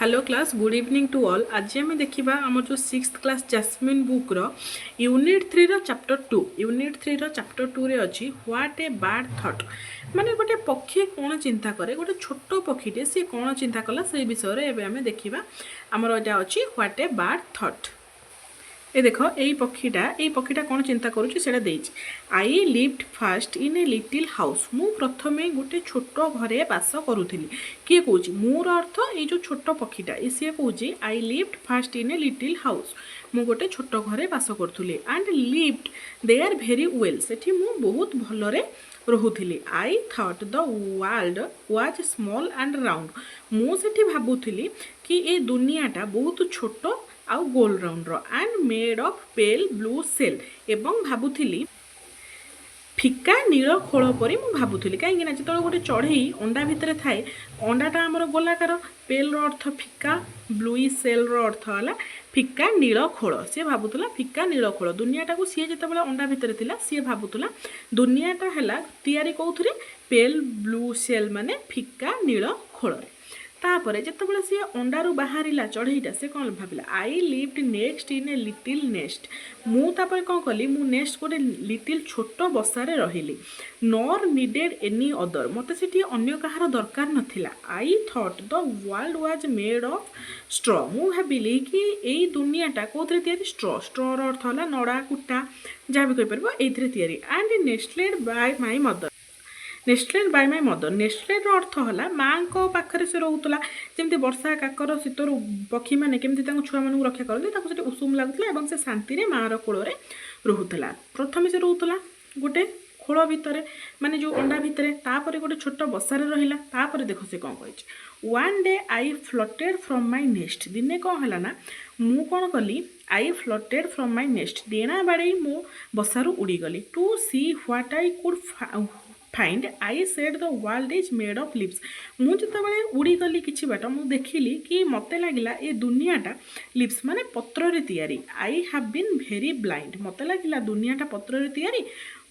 Hello class good evening to all. आज आम देखा आम जो 6th class jasmine book unit 3 chapter 2 unit 3 chapter 2 रे अच्छी व्हाट ए बैड थॉट माने गोटे पक्षी कौन चिंता करे गोटे छोट पक्षीटे सी कौन चिंता कला से विषय में आम देखा आमर यहाँ अच्छी व्हाट ए बैड थॉट। ए देख यही पक्षीटा कौन चिंता करुँचे I lived first in a little house मु प्रथमे गोटे छोट घरे बास करुली किए कौच मोर अर्थ ये जो छोट पक्षीटा सी कौच I lived first in a little house मु गोटे छोट घरे बास करुली and lived there very well वेल सेठी मु बहुत भलरे रोहुली। I thought the world was small and round मुझे भावुली कि ये दुनियाटा बहुत छोट आउ गोल round and made of pale blue shell एवं भावुली फिका नील खोल परी मु भावुली कहीं जो गोटे चढ़ई अंडा भितर थाए अंडाटा आमर गोलाकार पेल अर्थ फिका ब्लूई सेल अर्थ है फिका नील खोल सी भावुला फिका नील खोल दुनियाटा को सी जो अंडा भितर थिला सी भावुला दुनियाटा है तैयारी कौन पेल ब्लू सेल माने फिका नील खोल तापर जिते सी अंडारू बाहर चढ़ईटा से कौन भाविला I lived next in a little nest मुझे कौन कली मु नेक्स्ट गोटे लिटिल छोट बसारे रही नॉर नीडेड एनी अदर मत से अन्य कहार दरकार नथिला। I thought the world was made of straw मु भाविली कि यही दुनियाटा कौन तैयारी स्ट्रॉ स्ट्रॉर अर्थ है नड़ा कुटा जहाँ भी कहीपर ये and nested by my mother nested by my mother nested अर्थ है माँ को पाखे से रोला जमी वर्षा काकर शीतर पक्षी मैंने केमती छुआ मानू रक्षा करते उषुम लगुला से शांति माँ कोल रोला प्रथम से रोला गोटे खोल भितर माने जो अंडा भितर तापर गोटे छोट बसारे रहा देख से कौन कही one day I fluttered from my nest दिने कौन है ना मु कौन कली I fluttered from my nest डेणा बाड़े मो बसारू उड़ीगली to see what I could find I said the world is made of leaves मुझे उड़ीगली कि बाट मुझे देखिली कि मत लगिला ये दुनियाटा लिव्स माने पत्र रे तैयारी I have been very blind मत लगिला दुनियाटा पत्र रे तैयारी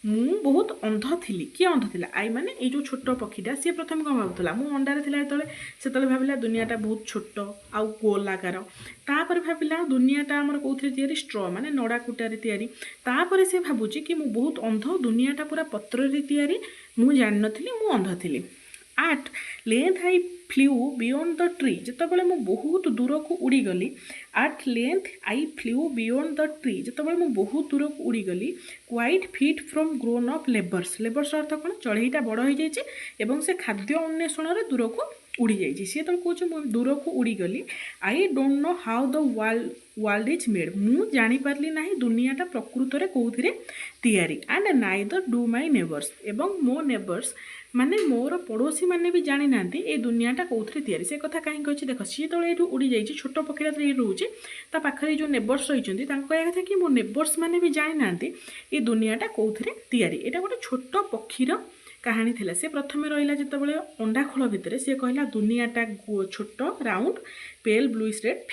मु बहुत अंध थी किए अंध थी आई माने ये जो छोट पक्षीटा सी प्रथम कौन भावुला मु अंडारे से भाविला दुनियाटा बहुत छोट आउ गोलाकार तापर भाविला दुनियाटा आमर कौन तैयारी स्ट्रॉ माने नड़ा कुटारे तैयारी तापर से भावुची कि मु बहुत अंध दुनियाटा पूरा पत्र रे तैयारी मु जान नथिली मु अंध थी। At length I flew beyond the tree जितेबाला मु बहुत दूर को उड़ीगली at length I flew beyond the tree जितेबाला मु बहुत दूर को उड़ीगली quite fit from grown up labours labours अर्थ कौन चढ़ईटा बड़ हो जाए से खाद्य अन्वेषण दूर को उड़ी जाइए सी तो कौन दूर को उड़ीगली I don't know how the world is made मु जापारि ना दुनियाटा प्रकृत में कौन तैयारी and neither do my neighbours एवं मो नेबर्स माने मोर पड़ोसी माने भी जानी ना ये दुनियाटा कौन तैयारी से कथा कहीं कही देख सी तो ये उड़ी जाइए छोट पक्षीटा तो ये रोचे ता पाखे जो नेबर्स रही कहया कथा कि मो नेबर्स माने भी जानी ना ये दुनियाटा कौन तैयारी यहाँ गोटे छोट पक्षीर कहानी थिला से प्रथम रहा जिते अंडा खोल भितर सी कहला दुनियाटा छोट राउंड पेल ब्लू रेड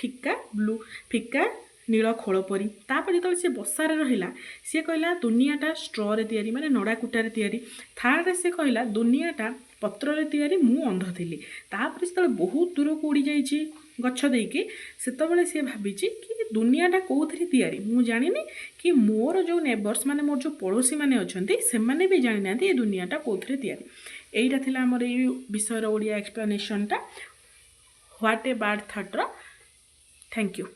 फिका नील खोल परी तापर जो सी बसारे रहा सी कहला दुनियाटा स्ट्रॉ रे तैयारी माने नड़ा कुटारे तैयारी थर्ड से कहला दुनियाटा पत्र रे तैयारी मु अंध थी तापर से बहुत दूर को उड़ी जाइए गछ देकी से सी भावी कि दुनियाटा कौन तैयारी मु जानी कि मोर जो नेबर्स माने मोर जो पड़ोसी माने अच्छे से माने भी जानी ना ये दुनियाटा कौन तैयारी यहीटा थिला हमर ये विषय ओडिया एक्सप्लेनेशनटा what a bad thought. Thank you.